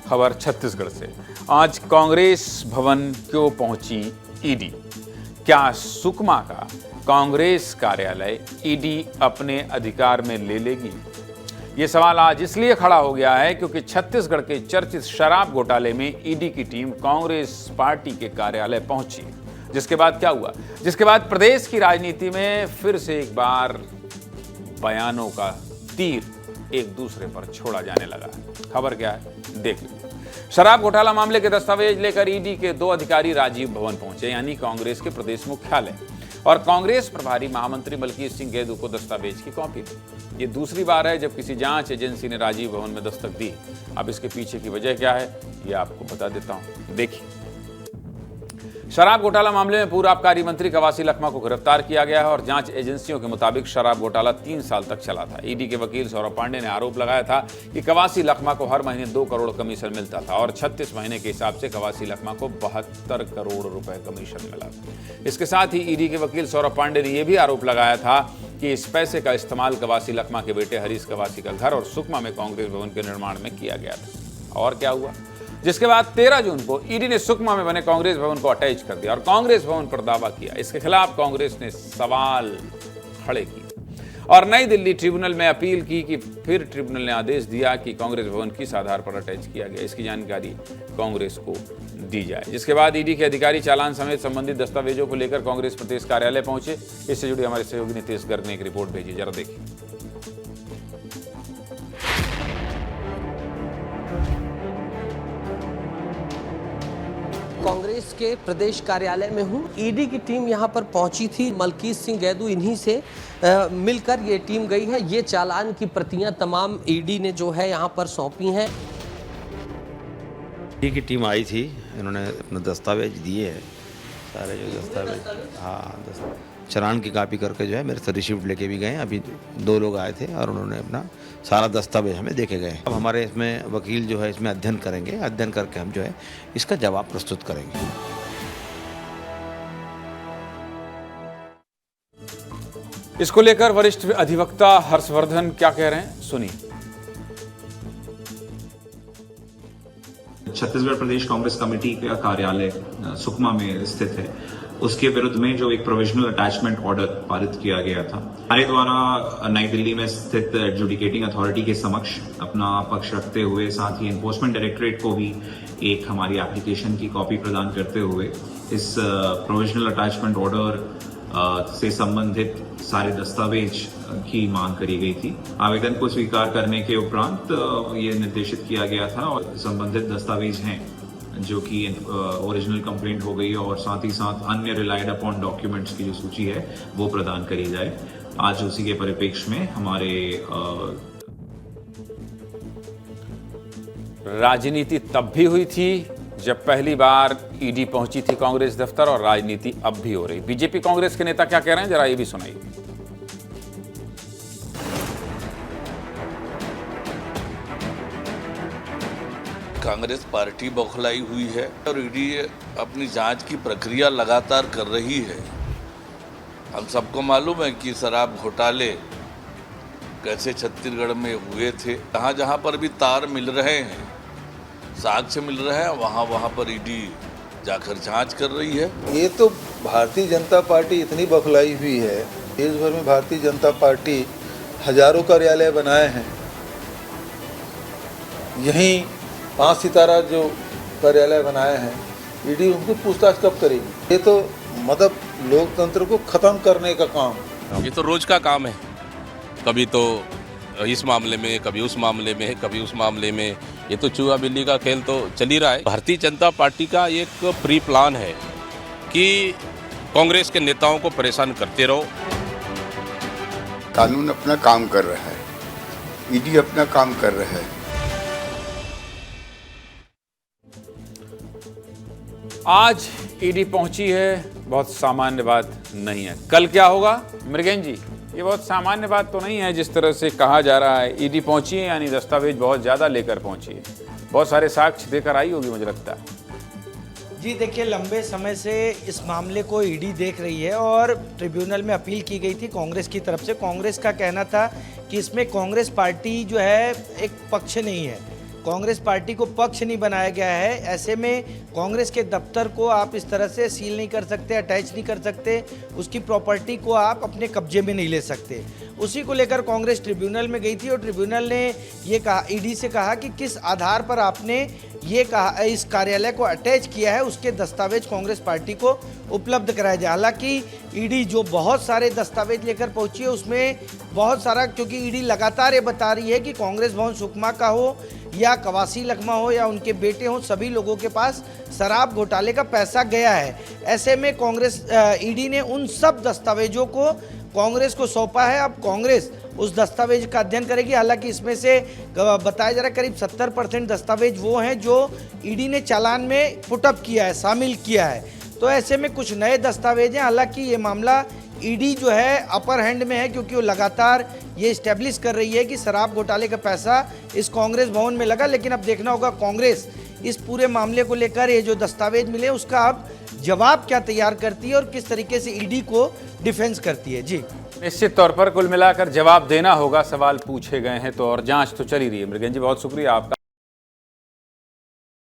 खबर छत्तीसगढ़ से। आज कांग्रेस भवन क्यों पहुंची ईडी? क्या सुकमा का कांग्रेस कार्यालय ईडी अपने अधिकार में ले लेगी? ये सवाल आज इसलिए खड़ा हो गया है क्योंकि छत्तीसगढ़ के चर्चित शराब घोटाले में ईडी की टीम कांग्रेस पार्टी के कार्यालय पहुंची। जिसके बाद क्या हुआ? जिसके बाद प्रदेश की राजनीति में फिर से एक बार बयानों का तीर एक दूसरे पर छोड़ा जाने लगा। खबर क्या है, देख लीजिए। शराब घोटाला मामले के दस्तावेज लेकर ईडी के 2 अधिकारी राजीव भवन पहुंचे, यानी कांग्रेस के प्रदेश मुख्यालय, और कांग्रेस प्रभारी महामंत्री मलकीत सिंह गैदू को दस्तावेज की कॉपी दी। ये दूसरी बार है जब किसी जांच एजेंसी ने राजीव भवन में दस्तक दी। अब इसके पीछे की वजह क्या है, ये आपको बता देता हूं, देखिए। शराब घोटाला मामले में पूर्व आबकारी मंत्री कवासी लखमा को गिरफ्तार किया गया है और जांच एजेंसियों के मुताबिक शराब घोटाला 3 साल तक चला था। ईडी के वकील सौरभ पांडे ने आरोप लगाया था कि कवासी लखमा को हर महीने 2 करोड़ कमीशन मिलता था और 36 महीने के हिसाब से कवासी लखमा को 72 करोड़ रुपए कमीशन मिला था। इसके साथ ही ईडी के वकील सौरभ पांडे ने यह भी आरोप लगाया था कि इस पैसे का इस्तेमाल कवासी लखमा के बेटे हरीश कवासी का घर और सुकमा में कांग्रेस भवन के निर्माण में किया गया था। और क्या हुआ? जिसके बाद 13 जून को ईडी ने सुकमा में बने कांग्रेस भवन को अटैच कर दिया और कांग्रेस भवन पर दावा किया। इसके खिलाफ कांग्रेस ने सवाल खड़े किए और नई दिल्ली ट्रिब्यूनल में अपील की कि फिर ट्रिब्यूनल ने आदेश दिया कि कांग्रेस भवन किस आधार पर अटैच किया गया, इसकी जानकारी कांग्रेस को दी जाए। जिसके बाद ईडी के अधिकारी चालान समेत संबंधित दस्तावेजों को लेकर कांग्रेस प्रदेश कार्यालय पहुंचे। इससे जुड़ी हमारे सहयोगी नितेश गर्ग ने एक रिपोर्ट भेजी, जरा देखिए। कांग्रेस के प्रदेश कार्यालय में हूँ। ईडी की टीम यहाँ पर पहुंची थी। मलकीत सिंह गैदू इन्हीं से मिलकर ये टीम गई है। ये चालान की प्रतियां तमाम ईडी ने जो है यहाँ पर सौंपी हैं। ईडी की टीम आई थी, इन्होंने अपने दस्तावेज दिए हैं, सारे जो दस्तावेज, हाँ, चालान की कॉपी करके जो है मेरे से रिसिप्ट लेके भी गए। अभी 2 लोग आए थे और उन्होंने अपना सारा दस्तावेज हमें देके गए। अब हमारे इसमें वकील जो है इसमें अध्ययन करेंगे, अध्ययन करके हम जो है इसका जवाब प्रस्तुत करेंगे। इसको लेकर वरिष्ठ अधिवक्ता हर्षवर्धन क्या कह रहे हैं, सुनिए। छत्तीसगढ़ प्रदेश कांग्रेस कमेटी का कार्यालय सुकमा में स्थित है, उसके विरुद्ध में जो एक प्रोविजनल अटैचमेंट ऑर्डर पारित किया गया था, हमारे द्वारा नई दिल्ली में स्थित एडजुडिकेटिंग अथॉरिटी के समक्ष अपना पक्ष रखते हुए, साथ ही एनफोर्समेंट डायरेक्टरेट को भी एक हमारी एप्लीकेशन की कॉपी प्रदान करते हुए इस प्रोविजनल अटैचमेंट ऑर्डर से संबंधित सारे दस्तावेज की मांग करी गई थी। आवेदन को स्वीकार करने के उपरांत ये निर्देशित किया गया था और संबंधित दस्तावेज हैं जो कि ओरिजिनल कंप्लेंट हो गई और साथ ही साथ अन्य रिलाइड अपॉन डॉक्यूमेंट्स की जो सूची है वो प्रदान करी जाए। आज उसी के परिप्रेक्ष्य में हमारे राजनीति तब भी हुई थी जब पहली बार ईडी पहुंची थी कांग्रेस दफ्तर, और राजनीति अब भी हो रही। बीजेपी कांग्रेस के नेता क्या कह रहे हैं, जरा ये भी सुनाइए। कांग्रेस पार्टी बौखलाई हुई है और ईडी अपनी जांच की प्रक्रिया लगातार कर रही है। हम सबको मालूम है कि शराब घोटाले कैसे छत्तीसगढ़ में हुए थे। जहाँ जहाँ पर भी तार मिल रहे हैं, साक्ष्य मिल रहे हैं, वहाँ पर ईडी जाकर जांच कर रही है। ये तो भारतीय जनता पार्टी इतनी बौखलाई हुई है, देश भर में भारतीय जनता पार्टी हजारों कार्यालय बनाए हैं, यहीं 5 सितारा जो कार्यालय बनाए हैं, ईडी उनको पूछताछ कब करेगी? ये तो मतलब लोकतंत्र को खत्म करने का काम। ये तो रोज का काम है, कभी तो इस मामले में, कभी उस मामले में, कभी उस मामले में। ये तो चूहा बिल्ली का खेल तो चल ही रहा है। भारतीय जनता पार्टी का एक प्री प्लान है कि कांग्रेस के नेताओं को परेशान करते रहो। कानून अपना काम कर रहा है, ईडी अपना काम कर रहा है। आज ईडी पहुंची है, बहुत सामान्य बात नहीं है। कल क्या होगा मृगेन जी, ये बहुत सामान्य बात तो नहीं है जिस तरह से कहा जा रहा है। ईडी पहुंची है यानी दस्तावेज बहुत ज़्यादा लेकर पहुंची है, बहुत सारे साक्ष्य देकर आई होगी मुझे लगता है। जी देखिए, लंबे समय से इस मामले को ईडी देख रही है और ट्रिब्यूनल में अपील की गई थी कांग्रेस की तरफ से। कांग्रेस का कहना था कि इसमें कांग्रेस पार्टी जो है एक पक्ष नहीं है, कांग्रेस पार्टी को पक्ष नहीं बनाया गया है। ऐसे में कांग्रेस के दफ्तर को आप इस तरह से सील नहीं कर सकते, अटैच नहीं कर सकते, उसकी प्रॉपर्टी को आप अपने कब्जे में नहीं ले सकते। उसी को लेकर कांग्रेस ट्रिब्यूनल में गई थी और ट्रिब्यूनल ने ये कहा, ईडी से कहा कि किस आधार पर आपने ये कहा इस कार्यालय को अटैच किया है, उसके दस्तावेज कांग्रेस पार्टी को उपलब्ध कराया जाए। हालांकि ईडी जो बहुत सारे दस्तावेज लेकर पहुंची है उसमें बहुत सारा, क्योंकि ईडी लगातार ये बता रही है कि कांग्रेस भवन सुकमा का हो या कवासी लखमा हो या उनके बेटे हों, सभी लोगों के पास शराब घोटाले का पैसा गया है। ऐसे में कांग्रेस ईडी ने उन सब दस्तावेजों को कांग्रेस को सौंपा है। अब कांग्रेस उस दस्तावेज का अध्ययन करेगी। हालांकि इसमें से बताया जा रहा है करीब 70% दस्तावेज वो हैं जो ईडी ने चालान में पुटअप किया है, शामिल किया है। तो ऐसे में कुछ नए दस्तावेज हैं। हालांकि ये मामला ईडी जो है अपर हैंड में है, क्योंकि वो लगातार ये इस्टेब्लिश कर रही है कि शराब घोटाले का पैसा इस कांग्रेस भवन में लगा। लेकिन अब देखना होगा कांग्रेस इस पूरे मामले को लेकर ये जो दस्तावेज मिले उसका अब जवाब क्या तैयार करती है और किस तरीके से ईडी को डिफेंस करती है। जी, निश्चित तौर पर कुल मिलाकर जवाब देना होगा। सवाल पूछे गए हैं तो और जांच तो चल ही रही है। मृगेंद्र जी, बहुत शुक्रिया आपका।